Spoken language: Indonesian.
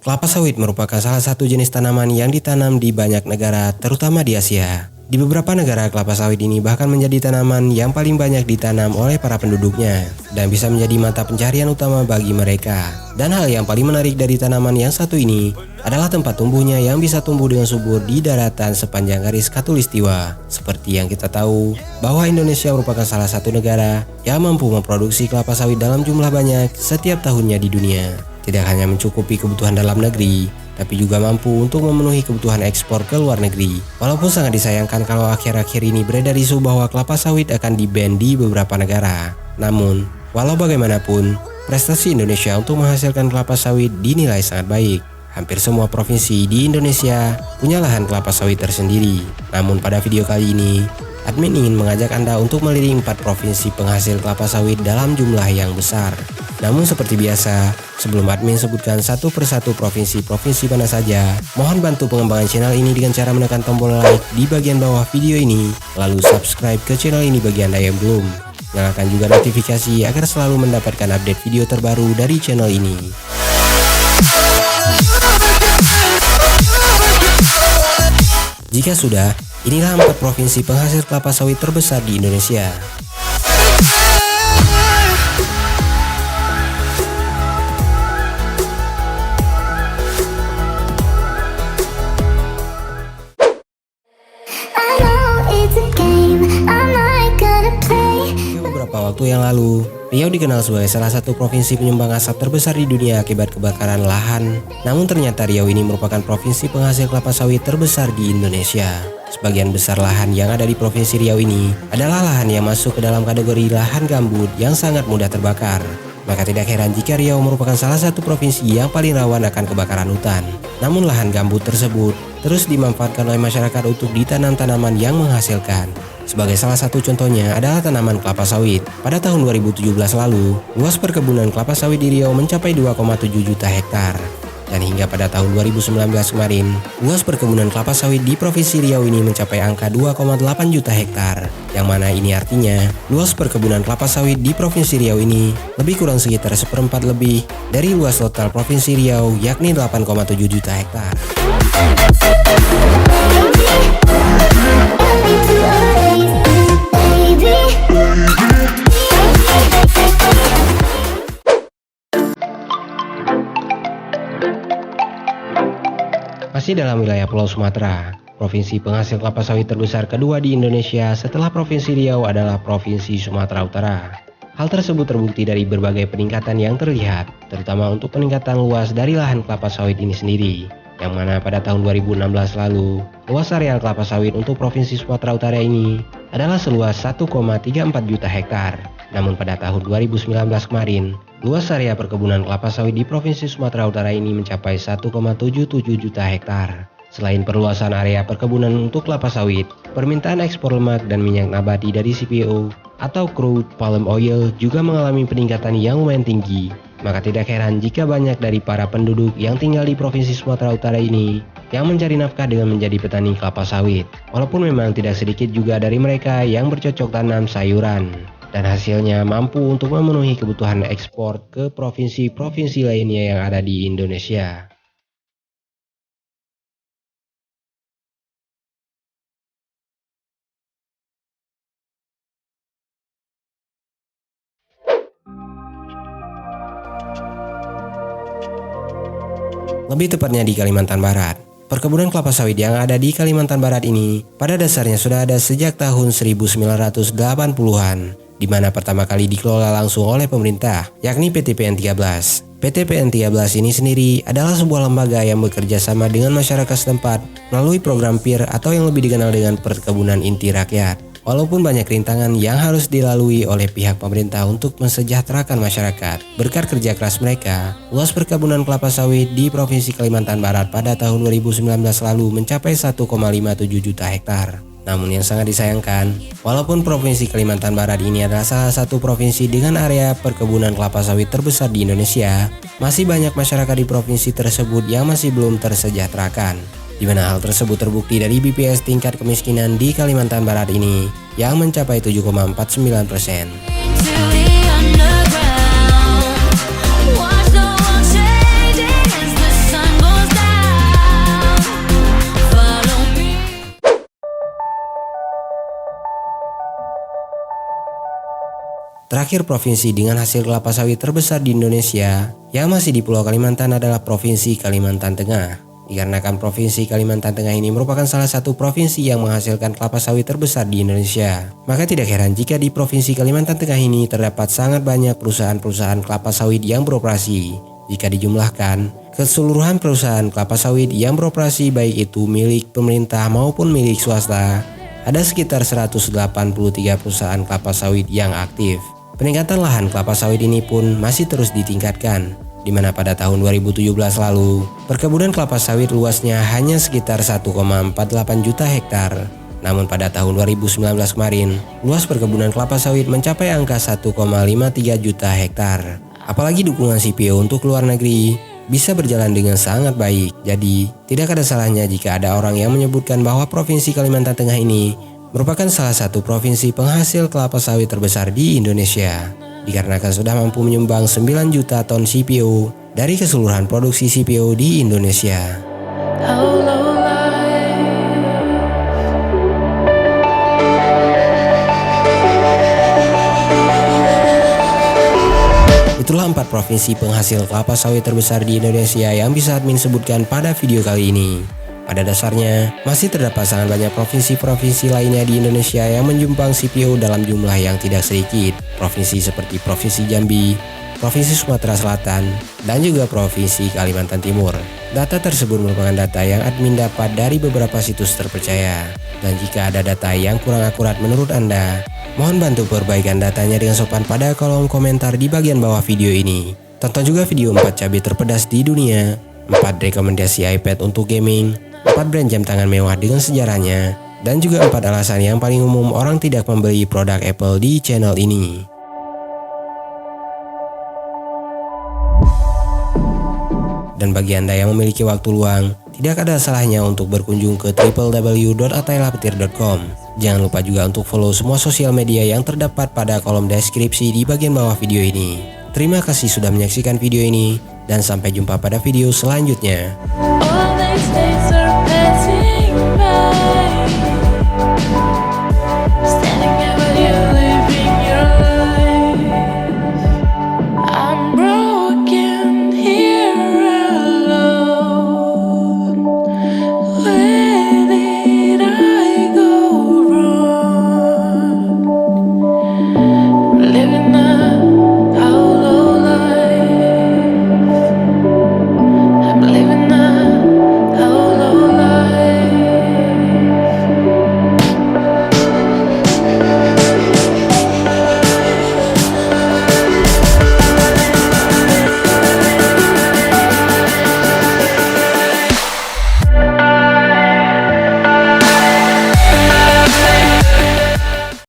Kelapa sawit merupakan salah satu jenis tanaman yang ditanam di banyak negara, terutama di Asia. Di beberapa negara, kelapa sawit ini bahkan menjadi tanaman yang paling banyak ditanam oleh para penduduknya dan bisa menjadi mata pencarian utama bagi mereka. Dan hal yang paling menarik dari tanaman yang satu ini adalah tempat tumbuhnya yang bisa tumbuh dengan subur di daratan sepanjang garis khatulistiwa. Seperti yang kita tahu, bahwa Indonesia merupakan salah satu negara yang mampu memproduksi kelapa sawit dalam jumlah banyak setiap tahunnya di dunia. Tidak hanya mencukupi kebutuhan dalam negeri, tapi juga mampu untuk memenuhi kebutuhan ekspor ke luar negeri. Walaupun sangat disayangkan kalau akhir-akhir ini beredar isu bahwa kelapa sawit akan di-ban di beberapa negara. Namun, walau bagaimanapun, prestasi Indonesia untuk menghasilkan kelapa sawit dinilai sangat baik. Hampir semua provinsi di Indonesia punya lahan kelapa sawit tersendiri. Namun pada video kali ini, admin ingin mengajak Anda untuk melirik 4 provinsi penghasil kelapa sawit dalam jumlah yang besar. Namun seperti biasa, sebelum admin sebutkan satu persatu provinsi-provinsi mana saja, mohon bantu pengembangan channel ini dengan cara menekan tombol like di bagian bawah video ini, lalu subscribe ke channel ini bagi Anda yang belum. Nyalakan juga notifikasi agar selalu mendapatkan update video terbaru dari channel ini. Jika sudah, inilah 4 provinsi penghasil kelapa sawit terbesar di Indonesia. Beberapa waktu yang lalu, Riau dikenal sebagai salah satu provinsi penyumbang asap terbesar di dunia akibat kebakaran lahan. Namun ternyata Riau ini merupakan provinsi penghasil kelapa sawit terbesar di Indonesia. Sebagian besar lahan yang ada di provinsi Riau ini adalah lahan yang masuk ke dalam kategori lahan gambut yang sangat mudah terbakar. Maka tidak heran jika Riau merupakan salah satu provinsi yang paling rawan akan kebakaran hutan. Namun lahan gambut tersebut terus dimanfaatkan oleh masyarakat untuk ditanam tanaman yang menghasilkan. Sebagai salah satu contohnya adalah tanaman kelapa sawit. Pada tahun 2017 lalu, luas perkebunan kelapa sawit di Riau mencapai 2,7 juta hektar. Dan hingga pada tahun 2019 kemarin, luas perkebunan kelapa sawit di Provinsi Riau ini mencapai angka 2,8 juta hektar. Yang mana ini artinya, luas perkebunan kelapa sawit di Provinsi Riau ini lebih kurang sekitar seperempat lebih dari luas total Provinsi Riau, yakni 8,7 juta hektar. Masih dalam wilayah Pulau Sumatera, provinsi penghasil kelapa sawit terbesar kedua di Indonesia setelah Provinsi Riau adalah Provinsi Sumatera Utara. Hal tersebut terbukti dari berbagai peningkatan yang terlihat, terutama untuk peningkatan luas dari lahan kelapa sawit ini sendiri. Yang mana pada tahun 2016 lalu, luas areal kelapa sawit untuk Provinsi Sumatera Utara ini adalah seluas 1,34 juta hektar. Namun pada tahun 2019 kemarin, luas area perkebunan kelapa sawit di Provinsi Sumatera Utara ini mencapai 1,77 juta hektar. Selain perluasan area perkebunan untuk kelapa sawit, permintaan ekspor lemak dan minyak nabati dari CPO atau crude palm oil juga mengalami peningkatan yang lumayan tinggi. Maka tidak heran jika banyak dari para penduduk yang tinggal di Provinsi Sumatera Utara ini yang mencari nafkah dengan menjadi petani kelapa sawit. Walaupun memang tidak sedikit juga dari mereka yang bercocok tanam sayuran. Dan hasilnya mampu untuk memenuhi kebutuhan ekspor ke provinsi-provinsi lainnya yang ada di Indonesia. Lebih tepatnya di Kalimantan Barat. Perkebunan kelapa sawit yang ada di Kalimantan Barat ini pada dasarnya sudah ada sejak tahun 1980-an. Di mana pertama kali dikelola langsung oleh pemerintah, yakni PT PN 13. PT PN 13 ini sendiri adalah sebuah lembaga yang bekerja sama dengan masyarakat setempat melalui program PIR atau yang lebih dikenal dengan Perkebunan Inti Rakyat. Walaupun banyak rintangan yang harus dilalui oleh pihak pemerintah untuk mensejahterakan masyarakat, berkat kerja keras mereka, luas perkebunan kelapa sawit di Provinsi Kalimantan Barat pada tahun 2019 lalu mencapai 1,57 juta hektar. Namun yang sangat disayangkan, walaupun Provinsi Kalimantan Barat ini adalah salah satu provinsi dengan area perkebunan kelapa sawit terbesar di Indonesia, masih banyak masyarakat di provinsi tersebut yang masih belum tersejahterakan. Di mana hal tersebut terbukti dari BPS tingkat kemiskinan di Kalimantan Barat ini yang mencapai 7,49%. Terakhir, provinsi dengan hasil kelapa sawit terbesar di Indonesia yang masih di Pulau Kalimantan adalah Provinsi Kalimantan Tengah. Dikarenakan Provinsi Kalimantan Tengah ini merupakan salah satu provinsi yang menghasilkan kelapa sawit terbesar di Indonesia, maka tidak heran jika di Provinsi Kalimantan Tengah ini terdapat sangat banyak perusahaan-perusahaan kelapa sawit yang beroperasi. Jika dijumlahkan, keseluruhan perusahaan kelapa sawit yang beroperasi baik itu milik pemerintah maupun milik swasta, ada sekitar 183 perusahaan kelapa sawit yang aktif. Peningkatan lahan kelapa sawit ini pun masih terus ditingkatkan, di mana pada tahun 2017 lalu, perkebunan kelapa sawit luasnya hanya sekitar 1,48 juta hektar. Namun pada tahun 2019 kemarin, luas perkebunan kelapa sawit mencapai angka 1,53 juta hektar. Apalagi dukungan CPO untuk luar negeri bisa berjalan dengan sangat baik. Jadi, tidak ada salahnya jika ada orang yang menyebutkan bahwa Provinsi Kalimantan Tengah ini merupakan salah satu provinsi penghasil kelapa sawit terbesar di Indonesia, dikarenakan sudah mampu menyumbang 9 juta ton CPO dari keseluruhan produksi CPO di Indonesia. Itulah 4 provinsi penghasil kelapa sawit terbesar di Indonesia yang bisa admin sebutkan pada video kali ini. Pada dasarnya, masih terdapat sangat banyak provinsi-provinsi lainnya di Indonesia yang menyumbang CPO dalam jumlah yang tidak sedikit. Provinsi seperti Provinsi Jambi, Provinsi Sumatera Selatan, dan juga Provinsi Kalimantan Timur. Data tersebut merupakan data yang admin dapat dari beberapa situs terpercaya. Dan jika ada data yang kurang akurat menurut Anda, mohon bantu perbaikan datanya dengan sopan pada kolom komentar di bagian bawah video ini. Tonton juga video 4 cabai terpedas di dunia, 4 rekomendasi iPad untuk gaming, 4 brand jam tangan mewah dengan sejarahnya, dan juga 4 alasan yang paling umum orang tidak membeli produk Apple di channel ini. Dan bagi Anda yang memiliki waktu luang, tidak ada salahnya untuk berkunjung ke www.atailapetir.com. Jangan lupa juga untuk follow semua sosial media yang terdapat pada kolom deskripsi di bagian bawah video ini. Terima kasih sudah menyaksikan video ini, dan sampai jumpa pada video selanjutnya. All these days are passing by.